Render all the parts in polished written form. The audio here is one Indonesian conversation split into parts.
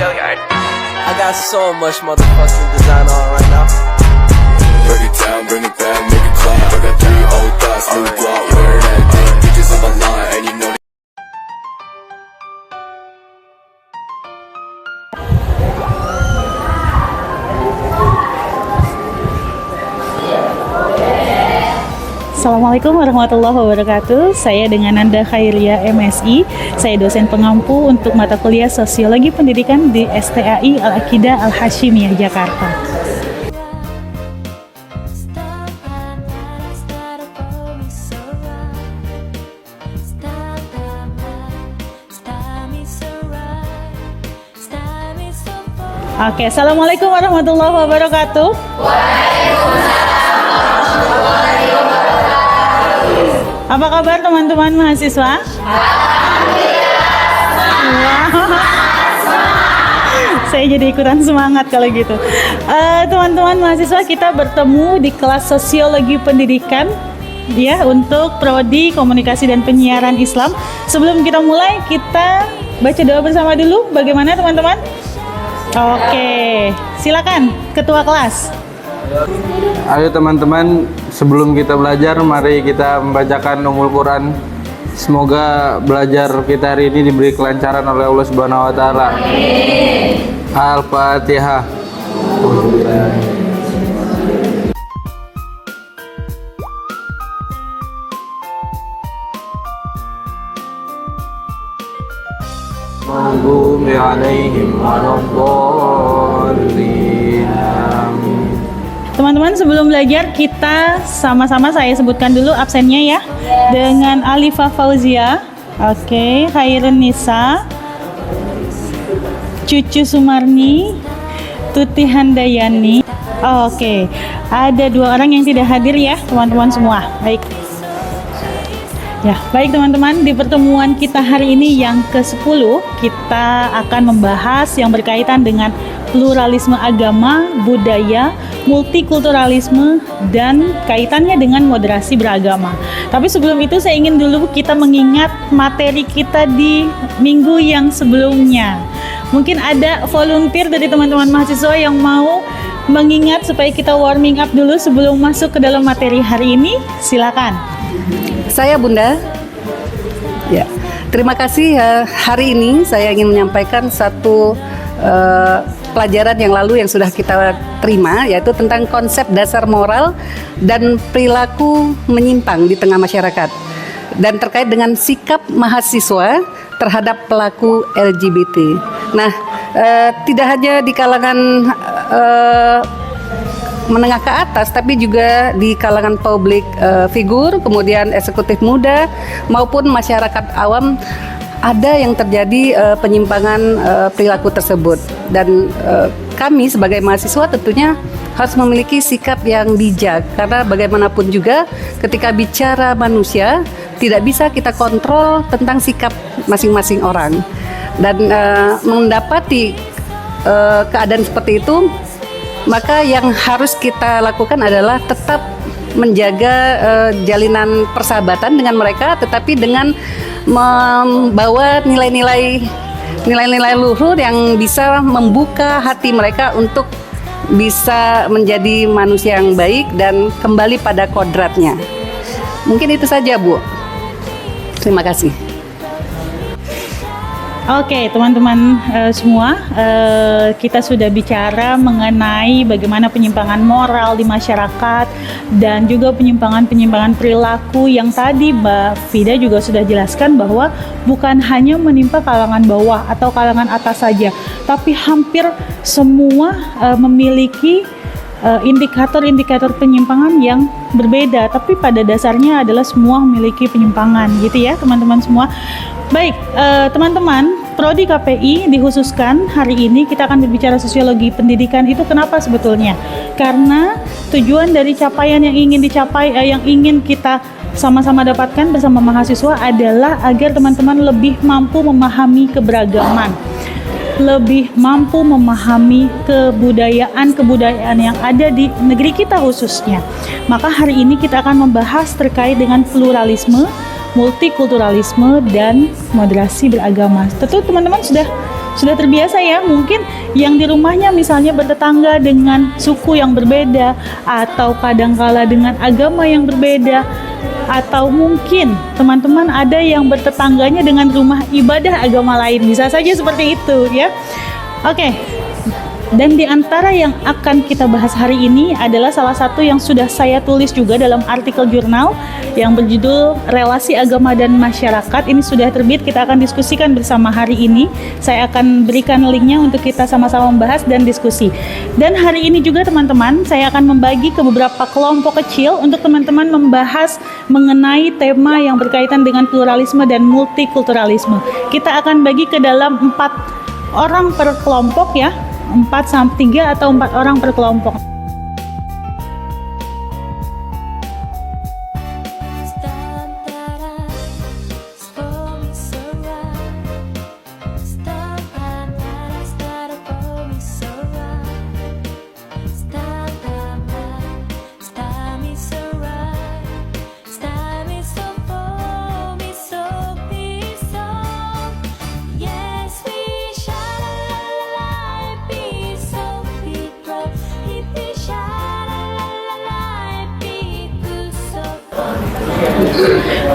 I got so much motherfucking design on right now. Bring it down, bring it back, make it clap. I got 3 old thoughts, new guap, wear that thing. Bitches on my line, and you know. Assalamualaikum warahmatullahi wabarakatuh. Saya dengan Nanda Khairia MSI. Saya dosen pengampu untuk mata kuliah Sosiologi Pendidikan di STAI Al-Aqidah Al-Hashimiyah Jakarta. Oke, Assalamualaikum warahmatullahi wabarakatuh. Apa kabar teman-teman mahasiswa? Saya jadi ikutan semangat kalau gitu. Teman-teman mahasiswa, kita bertemu di kelas Sosiologi Pendidikan ya untuk Prodi Komunikasi dan Penyiaran Islam. Sebelum kita mulai, kita baca doa bersama dulu. Bagaimana teman-teman? Oke, silakan Ketua kelas. Ayo teman-teman, sebelum kita belajar, mari kita membacakan Ummul Quran. Semoga belajar kita hari ini diberi kelancaran oleh Allah Subhanahu wa taala. Al-Fatihah. Maghdubi 'alaihim waladdallin. Amin. Teman-teman, sebelum belajar kita sama-sama saya sebutkan dulu absennya ya. Dengan Alifah Fauzia, oke, Khairun Nisa, Cucu Sumarni, Tuti Handayani. Oke, ada 2 orang yang tidak hadir ya teman-teman semua. Baik. Ya, baik teman-teman, di pertemuan kita hari ini yang ke-10 kita akan membahas yang berkaitan dengan pluralisme agama, budaya, multikulturalisme, dan kaitannya dengan moderasi beragama. Tapi sebelum itu saya ingin dulu kita mengingat materi kita di minggu yang sebelumnya. Mungkin ada volunteer dari teman-teman mahasiswa yang mau mengingat supaya kita warming up dulu sebelum masuk ke dalam materi hari ini. Silakan. Saya Bunda. Ya, terima kasih. Hari ini saya ingin menyampaikan satu pelajaran yang lalu yang sudah kita terima, yaitu tentang konsep dasar moral dan perilaku menyimpang di tengah masyarakat, dan terkait dengan sikap mahasiswa terhadap pelaku LGBT. Nah, tidak hanya di kalangan menengah ke atas, tapi juga di kalangan publik figur, kemudian eksekutif muda maupun masyarakat awam ada yang terjadi penyimpangan perilaku tersebut. Dan kami sebagai mahasiswa tentunya harus memiliki sikap yang bijak, karena bagaimanapun juga ketika bicara manusia tidak bisa kita kontrol tentang sikap masing-masing orang. Dan mendapati keadaan seperti itu, maka yang harus kita lakukan adalah tetap menjaga jalinan persahabatan dengan mereka, tetapi dengan membawa nilai-nilai luhur yang bisa membuka hati mereka untuk bisa menjadi manusia yang baik dan kembali pada kodratnya. Mungkin itu saja, Bu. Terima kasih. Oke, teman-teman semua, kita sudah bicara mengenai bagaimana penyimpangan moral di masyarakat dan juga penyimpangan perilaku yang tadi Mbak Fida juga sudah jelaskan bahwa bukan hanya menimpa kalangan bawah atau kalangan atas saja, tapi hampir semua memiliki indikator-indikator penyimpangan yang berbeda, tapi pada dasarnya adalah semua memiliki penyimpangan gitu ya teman-teman semua. Baik, teman-teman, Prodi KPI dikhususkan hari ini kita akan berbicara sosiologi pendidikan. Itu kenapa sebetulnya? Karena tujuan dari capaian yang ingin dicapai, yang ingin kita sama-sama dapatkan bersama mahasiswa adalah agar teman-teman lebih mampu memahami keberagaman, lebih mampu memahami kebudayaan yang ada di negeri kita khususnya. Maka hari ini kita akan membahas terkait dengan pluralisme, multikulturalisme, dan moderasi beragama. Tentu teman-teman sudah sudah terbiasa ya, mungkin yang di rumahnya misalnya bertetangga dengan suku yang berbeda, atau kadangkala dengan agama yang berbeda, atau mungkin teman-teman ada yang bertetangganya dengan rumah ibadah agama lain, bisa saja seperti itu ya. Oke. Dan di antara yang akan kita bahas hari ini adalah salah satu yang sudah saya tulis juga dalam artikel jurnal yang berjudul Relasi Agama dan Masyarakat. Ini sudah terbit, kita akan diskusikan bersama hari ini. Saya akan berikan linknya untuk kita sama-sama membahas dan diskusi. Dan hari ini juga teman-teman, saya akan membagi ke beberapa kelompok kecil untuk teman-teman membahas mengenai tema yang berkaitan dengan pluralisme dan multikulturalisme. Kita akan bagi ke dalam 4 orang per kelompok ya. 3 atau 4 orang per kelompok.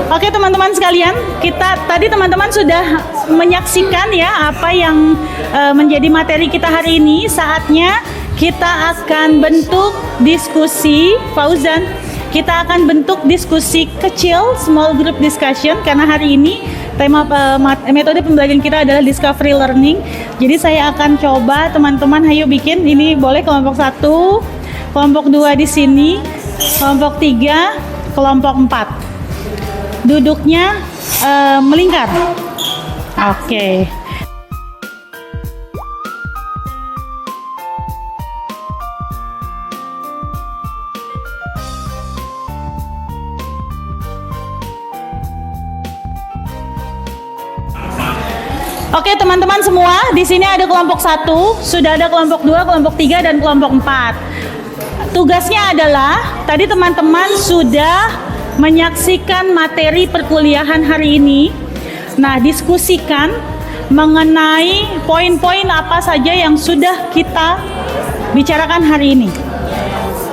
Oke teman-teman sekalian, tadi teman-teman sudah menyaksikan ya apa yang menjadi materi kita hari ini. Saatnya kita akan bentuk diskusi, Fauzan. Kita akan bentuk diskusi kecil, small group discussion, karena hari ini tema metode pembelajaran kita adalah discovery learning. Jadi saya akan coba teman-teman, ayo bikin, ini boleh kelompok 1, kelompok 2 di sini, kelompok 3, kelompok 4. Duduknya melingkar. Oke. Oke teman-teman semua, di sini ada kelompok 1, sudah ada kelompok 2, kelompok 3, dan kelompok 4. Tugasnya adalah, tadi teman-teman sudah menyaksikan materi perkuliahan hari ini. Nah, diskusikan mengenai poin-poin apa saja yang sudah kita bicarakan hari ini.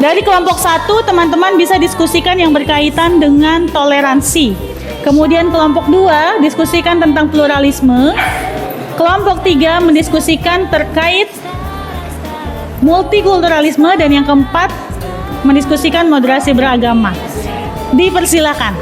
Dari kelompok 1, teman-teman bisa diskusikan yang berkaitan dengan toleransi. Kemudian kelompok 2 diskusikan tentang pluralisme. Kelompok 3 mendiskusikan terkait multikulturalisme, dan yang keempat mendiskusikan moderasi beragama. Dipersilakan.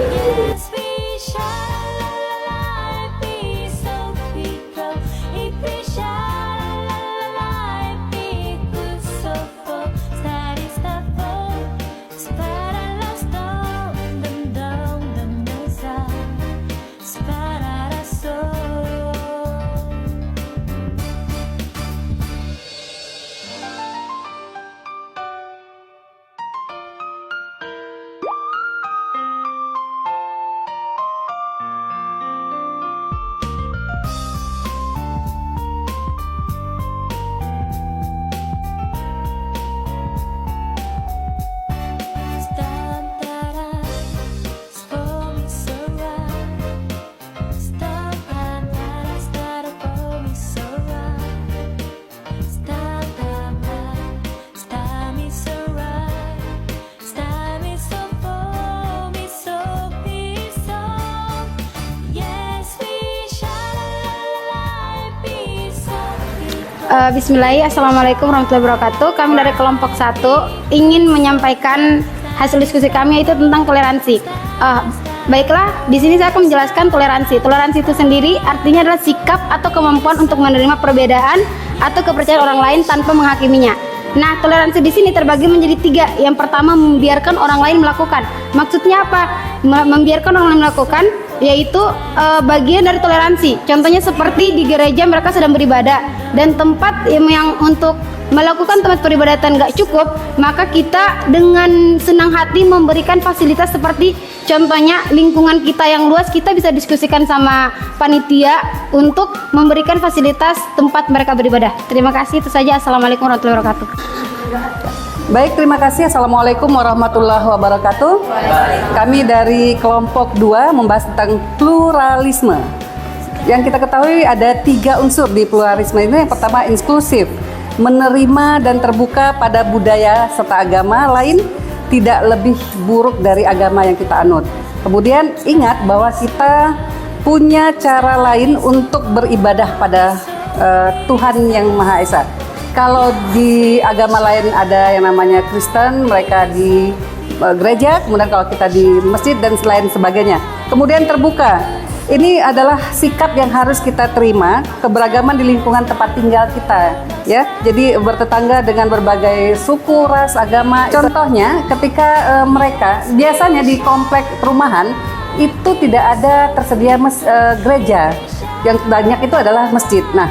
Bismillahirrahmanirrahim. Assalamualaikum warahmatullahi wabarakatuh. Kami dari kelompok 1 ingin menyampaikan hasil diskusi kami yaitu tentang toleransi. Baiklah, di sini saya akan menjelaskan toleransi. Toleransi itu sendiri artinya adalah sikap atau kemampuan untuk menerima perbedaan atau kepercayaan orang lain tanpa menghakiminya. Nah, toleransi di sini terbagi menjadi 3. Yang pertama, membiarkan orang lain melakukan. Maksudnya apa? Membiarkan orang lain melakukan yaitu bagian dari toleransi. Contohnya seperti di gereja mereka sedang beribadah dan tempat yang untuk melakukan tempat peribadatan nggak cukup, maka kita dengan senang hati memberikan fasilitas seperti contohnya lingkungan kita yang luas, kita bisa diskusikan sama panitia untuk memberikan fasilitas tempat mereka beribadah. Terima kasih, itu saja. Assalamualaikum warahmatullahi wabarakatuh. Baik, terima kasih. Assalamualaikum warahmatullahi wabarakatuh. Kami dari kelompok 2 membahas tentang pluralisme. yang kita ketahui ada 3 unsur di pluralisme ini. Yang pertama inklusif, menerima dan terbuka pada budaya serta agama lain, tidak lebih buruk dari agama yang kita anut. Kemudian ingat bahwa kita punya cara lain untuk beribadah pada Tuhan yang Maha Esa. Kalau di agama lain ada yang namanya Kristen, mereka di gereja, kemudian kalau kita di masjid dan lain sebagainya. Kemudian terbuka, ini adalah sikap yang harus kita terima, keberagaman di lingkungan tempat tinggal kita, ya. Jadi bertetangga dengan berbagai suku, ras, agama. Contohnya, ketika mereka biasanya di komplek perumahan itu tidak ada tersedia gereja, yang banyak itu adalah masjid. Nah,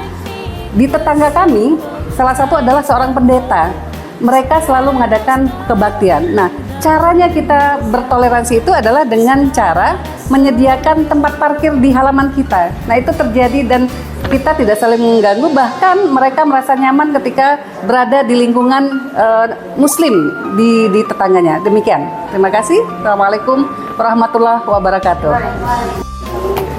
di tetangga kami, salah satu adalah seorang pendeta. Mereka selalu mengadakan kebaktian. Nah, caranya kita bertoleransi itu adalah dengan cara menyediakan tempat parkir di halaman kita. Nah, itu terjadi dan kita tidak saling mengganggu, bahkan mereka merasa nyaman ketika berada di lingkungan muslim di tetangganya. Demikian. Terima kasih. Assalamualaikum warahmatullahi wabarakatuh.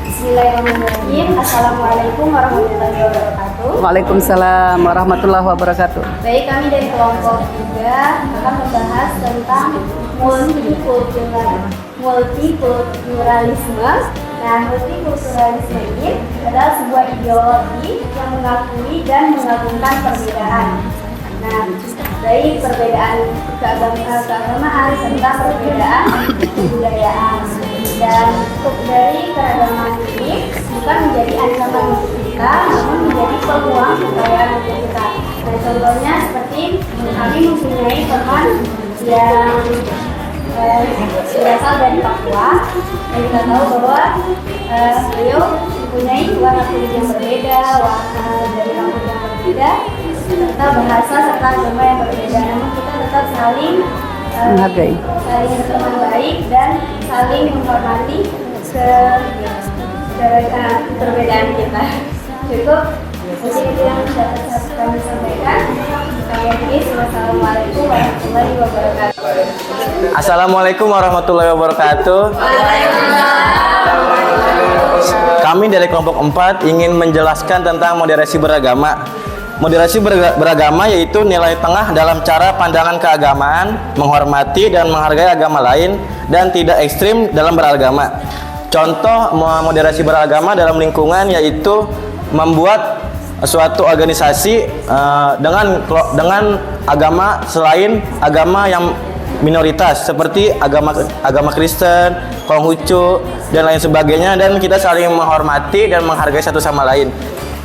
Bismillahirrahmanirrahim. Assalamualaikum warahmatullahi wabarakatuh. Waalaikumsalam warahmatullahi wabarakatuh. Baik, kami dari kelompok 3 akan membahas tentang multikulturalisme. Nah, multikulturalisme ini adalah sebuah ideologi yang mengakui dan mengagungkan perbedaan. Nah, baik perbedaan keagamaan serta perbedaan kebudayaan. Dan dari keragaman ini bukan menjadi ancaman untuk kita, namun menjadi peluang kekayaan untuk kita. Nah, contohnya seperti kami mempunyai teman yang berasal dari Papua, dan kita tahu bahwa beliau mempunyai warna kulit yang berbeda, warna dari rambut yang berbeda, serta bahasa serta agama yang berbeda. Namun kita tetap saling Menghargai. saling berteman baik dan saling menghormati perbedaan kita. Cukup, mungkin itu yang dapat kami sampaikan. Kami akhiri. Wassalamualaikum warahmatullahi wabarakatuh. Assalamualaikum warahmatullahi wabarakatuh. Kami dari kelompok 4 ingin menjelaskan tentang moderasi beragama. Moderasi beragama yaitu nilai tengah dalam cara pandangan keagamaan, menghormati dan menghargai agama lain, dan tidak ekstrim dalam beragama. Contoh moderasi beragama dalam lingkungan yaitu membuat suatu organisasi dengan agama selain agama yang minoritas seperti agama Kristen, Konghucu dan lain sebagainya, dan kita saling menghormati dan menghargai satu sama lain.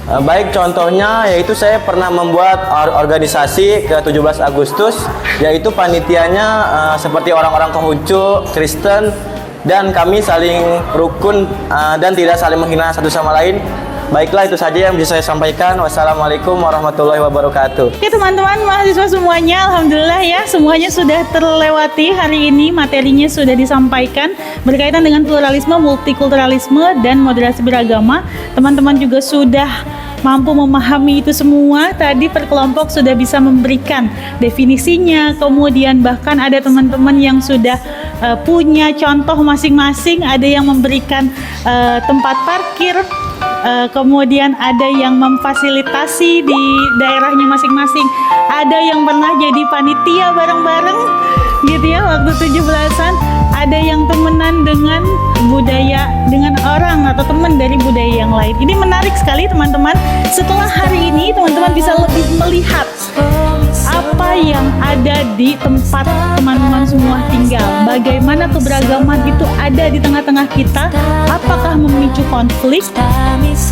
Baik contohnya yaitu saya pernah membuat organisasi ke 17 Agustus, yaitu panitianya seperti orang-orang Konghucu, Kristen, dan kami saling rukun dan tidak saling menghina satu sama lain. Baiklah, itu saja yang bisa saya sampaikan. Wassalamualaikum warahmatullahi wabarakatuh. Oke teman-teman mahasiswa semuanya, alhamdulillah ya semuanya sudah terlewati hari ini, materinya sudah disampaikan berkaitan dengan pluralisme, multikulturalisme, dan moderasi beragama. Teman-teman juga sudah mampu memahami itu semua. Tadi per kelompok sudah bisa memberikan definisinya, kemudian bahkan ada teman-teman yang sudah punya contoh masing-masing, ada yang memberikan tempat parkir, kemudian ada yang memfasilitasi di daerahnya masing-masing, ada yang pernah jadi panitia bareng-bareng gitu ya waktu 17-an, ada yang temenan dengan budaya, dengan orang atau teman dari budaya yang lain. Ini menarik sekali teman-teman. Setelah hari ini teman-teman bisa lebih melihat apa yang ada di tempat teman-teman semua tinggal, bagaimana keberagaman itu ada di tengah-tengah kita, apakah memicu konflik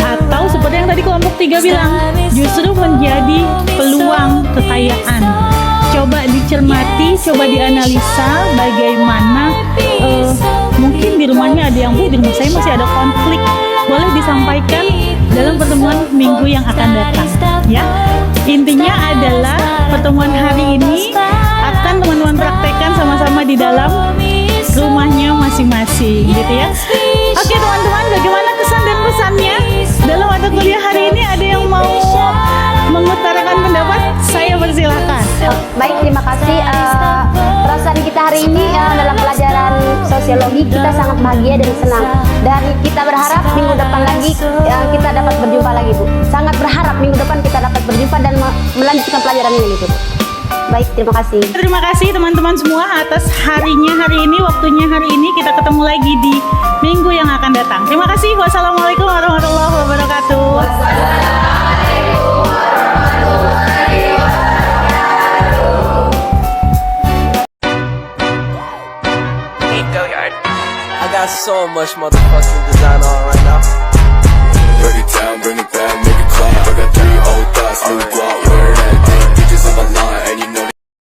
atau seperti yang tadi kelompok 3 bilang justru menjadi peluang kekayaan. Coba dicermati, coba dianalisa bagaimana mungkin di rumahnya ada yang di rumah saya masih ada konflik, boleh disampaikan dalam pertemuan minggu yang akan datang ya. Intinya adalah pertemuan hari ini akan teman-teman praktekkan sama-sama di dalam rumahnya masing-masing gitu ya. Oke teman-teman, bagaimana kesan dan pesannya dalam mata kuliah hari ini? Ada yang mau mengutarakan pendapat? Saya persilakan. Baik, terima kasih. Pembahasan kita hari ini dalam pelajaran sosiologi kita sangat bahagia dan senang. Dan kita berharap minggu depan lagi kita dapat berjumpa lagi, Bu. Sangat berharap minggu depan kita dapat berjumpa dan melanjutkan pelajaran ini, Bu. Baik, terima kasih. Terima kasih teman-teman semua atas harinya hari ini, waktunya hari ini. Kita ketemu lagi di minggu yang akan datang. Terima kasih. Wassalamualaikum warahmatullahi wabarakatuh. I got so much motherfucking design on right now. Break it down, bring it back, make it clap. I got 3 old thoughts, new guap.